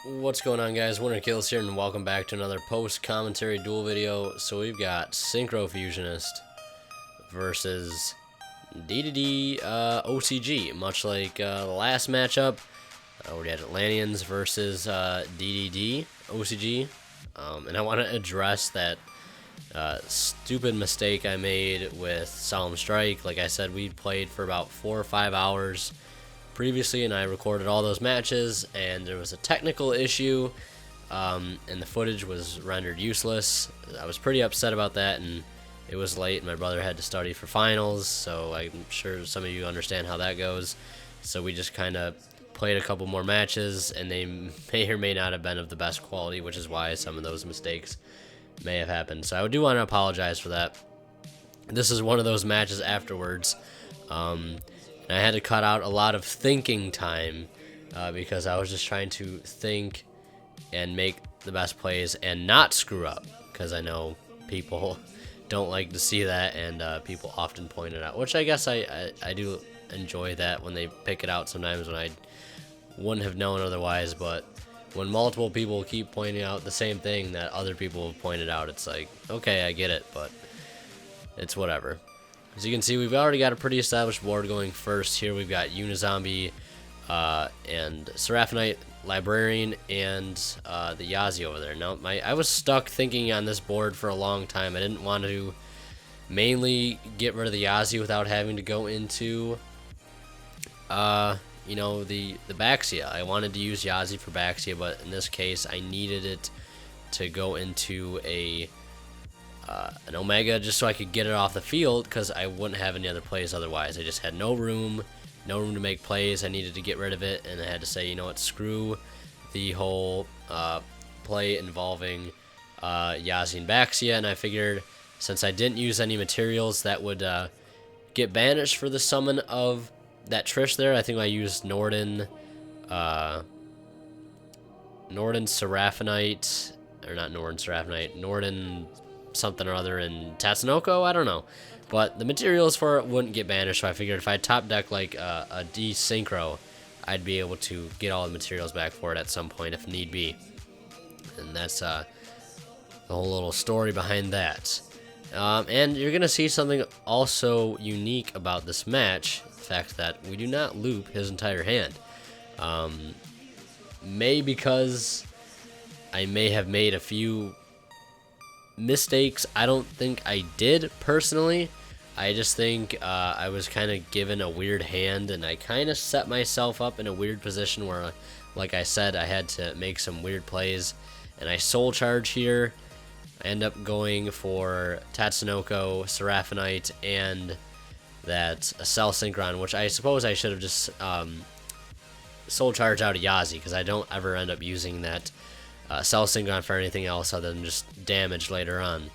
What's going on, guys? Winter Kills here, and welcome back to another post-commentary duel video. So we've got Synchro Fusionist versus D OCG, much like the last matchup. We had Atlanteans versus DDD OCG, and I want to address that stupid mistake I made with Solemn Strike. Like I said, we played for about 4 or 5 hours previously, and I recorded all those matches, and there was a technical issue, and the footage was rendered useless. I was pretty upset about that, and it was late. My brother had to study for finals, so I'm sure some of you understand how that goes. So we just kind of played a couple more matches, and they may or may not have been of the best quality, which is why some of those mistakes may have happened. So I do want to apologize for that. This is one of those matches afterwards. And I had to cut out a lot of thinking time because I was just trying to think and make the best plays and not screw up, because I know people don't like to see that, and people often point it out, which I guess I do enjoy that when they pick it out sometimes when I wouldn't have known otherwise. But when multiple people keep pointing out the same thing that other people have pointed out, it's like, okay, I get it, but it's whatever. As you can see, we've already got a pretty established board going first here. We've got Unizombie and Seraphonite, Librarian, and the Yazi over there. Now, I was stuck thinking on this board for a long time. I didn't want to mainly get rid of the Yazi without having to go into, you know, the Baxia. I wanted to use Yazi for Baxia, but in this case, I needed it to go into an Omega just so I could get it off the field, because I wouldn't have any other plays otherwise. I just had no room to make plays. I needed to get rid of it, and I had to say, you know what, screw the whole play involving Yazi and Baxia. And I figured, since I didn't use any materials that would get banished for the summon of that Trish there, I think I used Norden Seraphonite, or not Norden Seraphonite, Norden something or other in Tatsunoko, I don't know. But the materials for it wouldn't get banished, so I figured if I top deck like a D Synchro, I'd be able to get all the materials back for it at some point if need be. And that's the whole little story behind that. And you're going to see something also unique about this match, the fact that we do not loop his entire hand. Because I may have made a few mistakes. I don't think I did personally. I just think I was kind of given a weird hand, and I kind of set myself up in a weird position where, like I said, I had to make some weird plays, and I soul charge here. I end up going for Tatsunoko, Seraphonite, and that Cell Synchron, which I suppose I should have just soul charge out of Yazi, because I don't ever end up using that Cell Synchron for anything else other than just damage later on.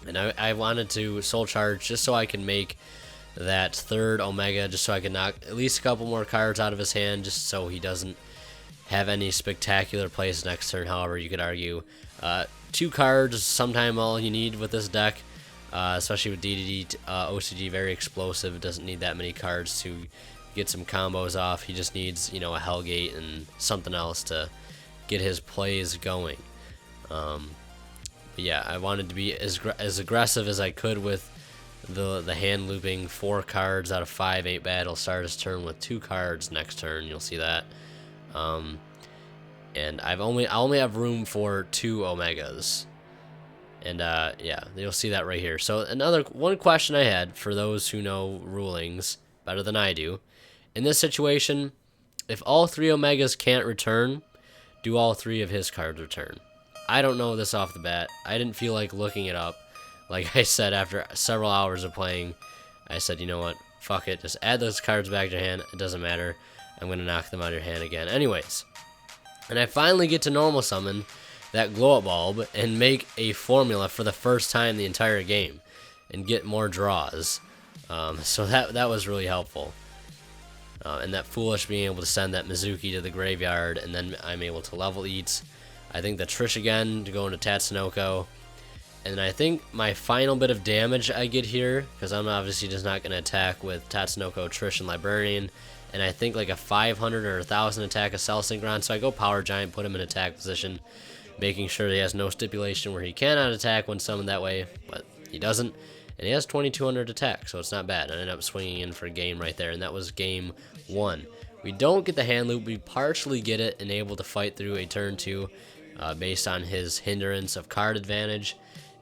And I wanted to soul charge just so I can make that third Omega, just so I can knock at least a couple more cards out of his hand, just so he doesn't have any spectacular plays next turn. However, you could argue 2 cards is sometime all you need with this deck, especially with DDD OCG, very explosive. It doesn't need that many cards to get some combos off. He just needs, you know, a Hellgate and something else to get his plays going. But yeah, I wanted to be as aggressive as I could with the hand looping 4 cards out of 5 8 battle. Start his turn with 2 cards next turn. You'll see that. And I only have room for 2 Omegas. And yeah, you'll see that right here. So one question I had for those who know rulings better than I do. In this situation, if all 3 Omegas can't return, do all 3 of his cards return? I don't know this off the bat. I didn't feel like looking it up. Like I said, after several hours of playing, I said, you know what, fuck it, just add those cards back to your hand. It doesn't matter. I'm going to knock them out of your hand again. Anyways, and I finally get to normal summon that glow up bulb and make a formula for the first time the entire game and get more draws. So that was really helpful. And that foolish being able to send that Mizuki to the graveyard, and then I'm able to level eat. I think the Trish again to go into Tatsunoko, And I think my final bit of damage I get here, because I'm obviously just not going to attack with Tatsunoko, Trish, and Librarian, and I think like a 500 or 1,000 attack a Cell Synchron, so I go Power Giant, put him in attack position, making sure he has no stipulation where he cannot attack when summoned that way, but he doesn't, and he has 2,200 attack, so it's not bad. I ended up swinging in for a game right there, and that was game 1. We don't get the hand loop, we partially get it and able to fight through a turn 2 based on his hindrance of card advantage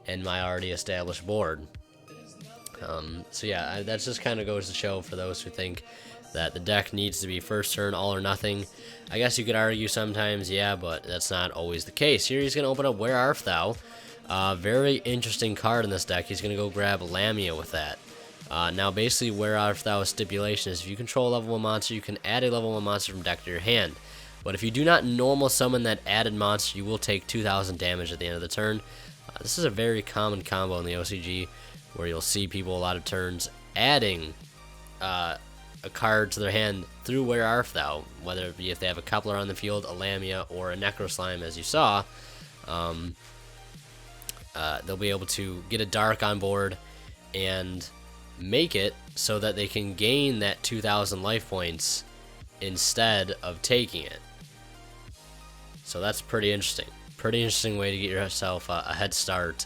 and my already established board. So yeah, that just kind of goes to show for those who think that the deck needs to be first turn all or nothing. I guess you could argue sometimes, yeah, but that's not always the case. Here he's going to open up Where Art Thou? Very interesting card in this deck. He's going to go grab Lamia with that. Now basically Where Art Thou's stipulation is if you control a level 1 monster, you can add a level 1 monster from deck to your hand. But if you do not normal summon that added monster, you will take 2,000 damage at the end of the turn. This is a very common combo in the OCG, where you'll see people a lot of turns adding a card to their hand through Where Art Thou, whether it be if they have a Coupler on the field, a Lamia, or a Necro Slime, as you saw. They'll be able to get a Dark on board and make it so that they can gain that 2,000 life points instead of taking it. So that's pretty interesting. Pretty interesting way to get yourself a head start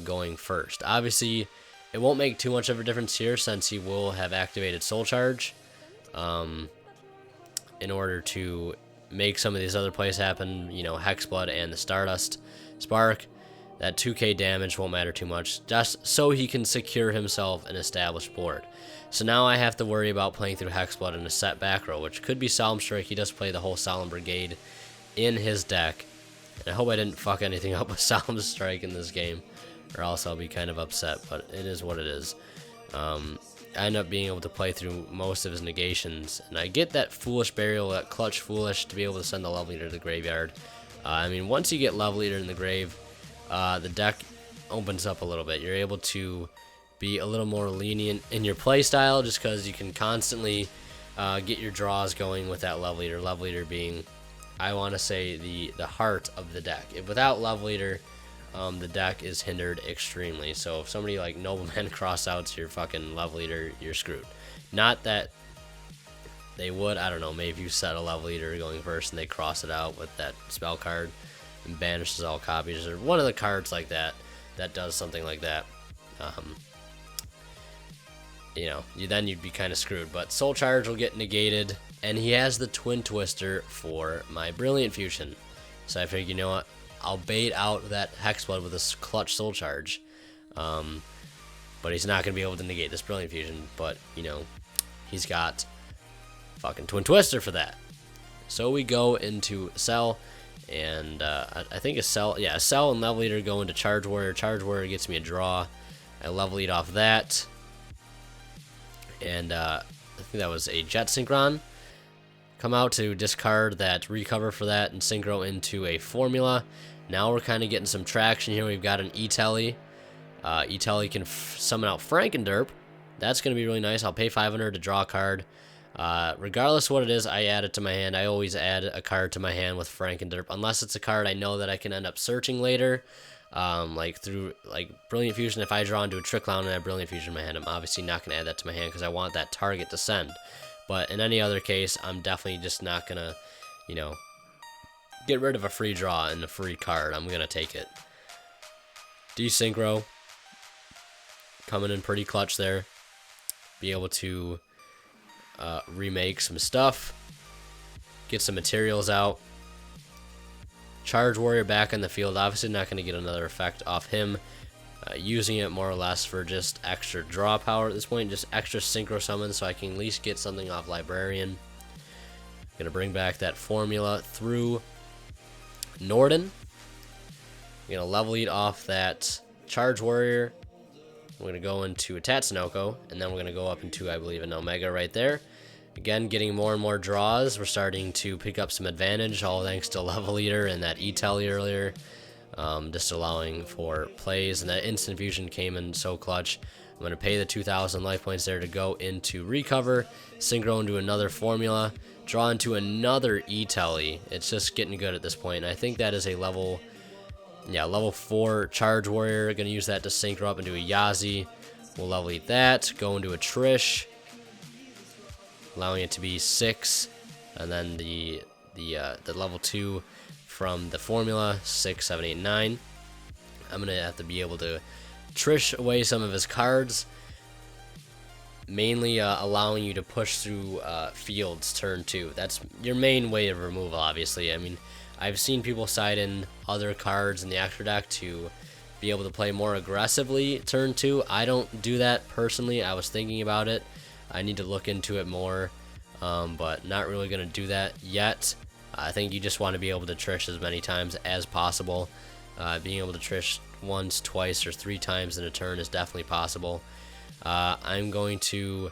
going first. Obviously, it won't make too much of a difference here since he will have activated Soul Charge in order to make some of these other plays happen, you know, Hexblood and the Stardust Spark. That 2k damage won't matter too much, just so he can secure himself an established board. So now I have to worry about playing through Hexblood in a set back row, which could be Solemn Strike. He does play the whole Solemn Brigade in his deck. And I hope I didn't fuck anything up with Solemn Strike in this game, or else I'll be kind of upset, but it is what it is. I end up being able to play through most of his negations, and I get that Foolish Burial, that Clutch Foolish, to be able to send the Love Leader to the graveyard. I mean, once you get Love Leader in the grave, the deck opens up a little bit. You're able to be a little more lenient in your play style, just because you can constantly get your draws going with that Love Leader. Love Leader being, I want to say, the heart of the deck. If without Love Leader, the deck is hindered extremely. So if somebody like Nobleman cross outs your fucking Love Leader, you're screwed. Not that they would, I don't know, maybe if you set a Love Leader going first and they cross it out with that spell card and banishes all copies, or one of the cards like that that does something like that. You know, then you'd be kind of screwed. But Soul Charge will get negated, and he has the Twin Twister for my Brilliant Fusion. So I figured, you know what, I'll bait out that Hexblood with this Clutch Soul Charge. But he's not going to be able to negate this Brilliant Fusion. But, you know, he's got fucking Twin Twister for that. So we go into Cell, and I think a Cell and Love Leader go into Charge Warrior. Charge Warrior gets me a draw. I Love Lead off that. And I think that was a Jet Synchron. Come out to discard that Recover for that and Synchro into a Formula. Now we're kind of getting some traction here. We've got an E-Telly. E-Telly can summon out Frankenderp. That's going to be really nice. I'll pay 500 to draw a card. Regardless of what it is, I add it to my hand. I always add a card to my hand with Frankenderp, unless it's a card I know that I can end up searching later. Like through Brilliant Fusion, if I draw into a Trick Clown and I have Brilliant Fusion in my hand, I'm obviously not going to add that to my hand because I want that target to send. But in any other case, I'm definitely just not going to, you know, get rid of a free draw and a free card. I'm going to take it. Desynchro. Coming in pretty clutch there. Be able to remake some stuff. Get some materials out. Charge Warrior back on the field. Obviously not going to get another effect off him. Using it more or less for just extra draw power at this point. Just extra Synchro Summon so I can at least get something off Librarian. Going to bring back that Formula through Norden. Going to Level Lead off that Charge Warrior. We're going to go into a Tatsunoko. And then we're going to go up into, I believe, an Omega right there. Again, getting more and more draws. We're starting to pick up some advantage, all thanks to Level Leader and that E-Telly earlier. Just allowing for plays, and that Instant Fusion came in so clutch. I'm going to pay the 2,000 life points there to go into Recover, Synchro into another Formula, draw into another E-Telly. It's just getting good at this point, and I think that is a level yeah, level 4 Charge Warrior. Gonna use that to synchro up into a Yazi. We'll level 8 that. Go into a Trish, allowing it to be 6, and then the level 2 from the formula 6, 7, 8, 9. I'm gonna have to be able to Trish away some of his cards, mainly allowing you to push through fields turn 2. That's your main way of removal, obviously. I mean, I've seen people side in other cards in the extra deck to be able to play more aggressively turn 2. I don't do that personally. I was thinking about it. I need to look into it more, but not really going to do that yet. I think you just want to be able to Trish as many times as possible. Being able to Trish once, twice, or 3 times in a turn is definitely possible. I'm going to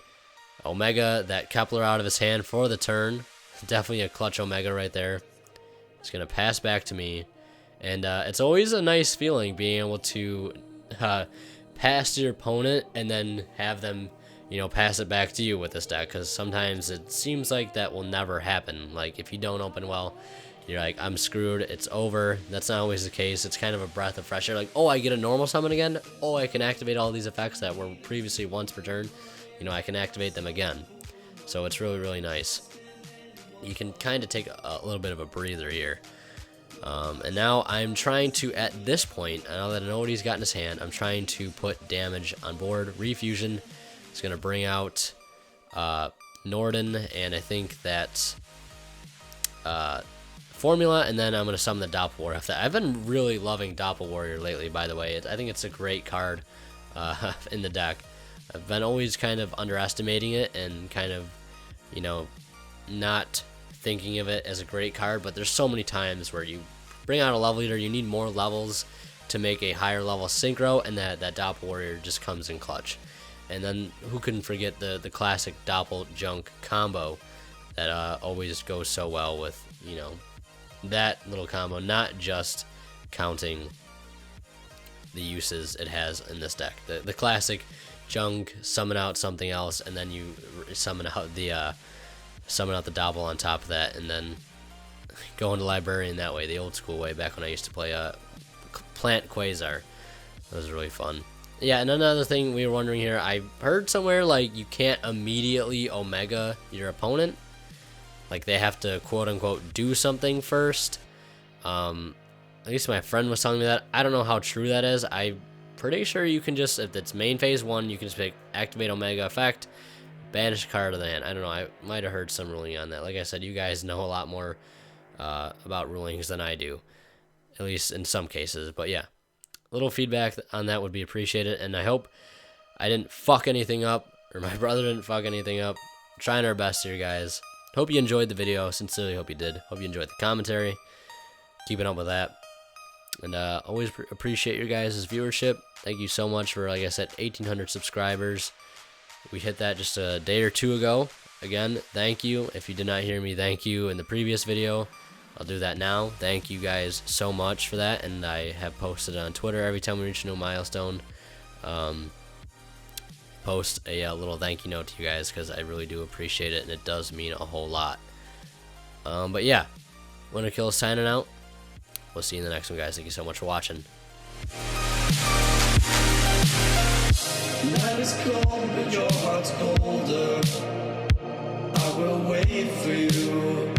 Omega that Kepler out of his hand for the turn. Definitely a clutch Omega right there. It's going to pass back to me. And it's always a nice feeling being able to pass to your opponent and then have them, you know, pass it back to you with this deck. Because sometimes it seems like that will never happen. Like, if you don't open well, you're like, I'm screwed, it's over. That's not always the case. It's kind of a breath of fresh air. Like, oh, I get a normal summon again? Oh, I can activate all these effects that were previously once per turn. You know, I can activate them again. So it's really, really nice. You can kind of take a little bit of a breather here. And now I'm trying to, at this point, now that I know what he's got in his hand, I'm trying to put damage on board. Refusion is going to bring out Norden, and I think that formula, and then I'm going to summon the Doppel Warrior after that. I've been really loving Doppel Warrior lately, by the way. I think it's a great card in the deck. I've been always kind of underestimating it and kind of, you know, not thinking of it as a great card, but there's so many times where you bring out a level leader, you need more levels to make a higher level synchro, and that Doppel Warrior just comes in clutch. And then who can forget the classic Doppel Junk combo that always goes so well with, you know, that little combo, not just counting the uses it has in this deck. The classic Junk, summon out something else, and then you summon out the Doppel on top of that, and then go into Librarian that way, the old school way, back when I used to play Plant Quasar. That was really fun. Yeah, and another thing we were wondering here, I heard somewhere, like, you can't immediately Omega your opponent. Like, they have to, quote-unquote, do something first. At least my friend was telling me that. I don't know how true that is. I'm pretty sure you can just, if it's main phase 1, you can just pick activate Omega effect, banish a card of the hand. I don't know. I might have heard some ruling on that. Like I said, you guys know a lot more about rulings than I do, at least in some cases. But yeah, a little feedback on that would be appreciated. And I hope I didn't fuck anything up, or my brother didn't fuck anything up. Trying our best here, guys. Hope you enjoyed the video. Sincerely hope you did. Hope you enjoyed the commentary. Keeping up with that. And always appreciate your guys' viewership. Thank you so much for, like I said, 1,800 subscribers. We hit that just a day or 2 ago. Again, thank you. If you did not hear me, thank you in the previous video. I'll do that now. Thank you guys so much for that. And I have posted on Twitter every time we reach a new milestone. Post a little thank you note to you guys, because I really do appreciate it, and it does mean a whole lot. But yeah, Winter Kill is signing out. We'll see you in the next one, guys. Thank you so much for watching. Night is cold, but your heart's colder. I will wait for you.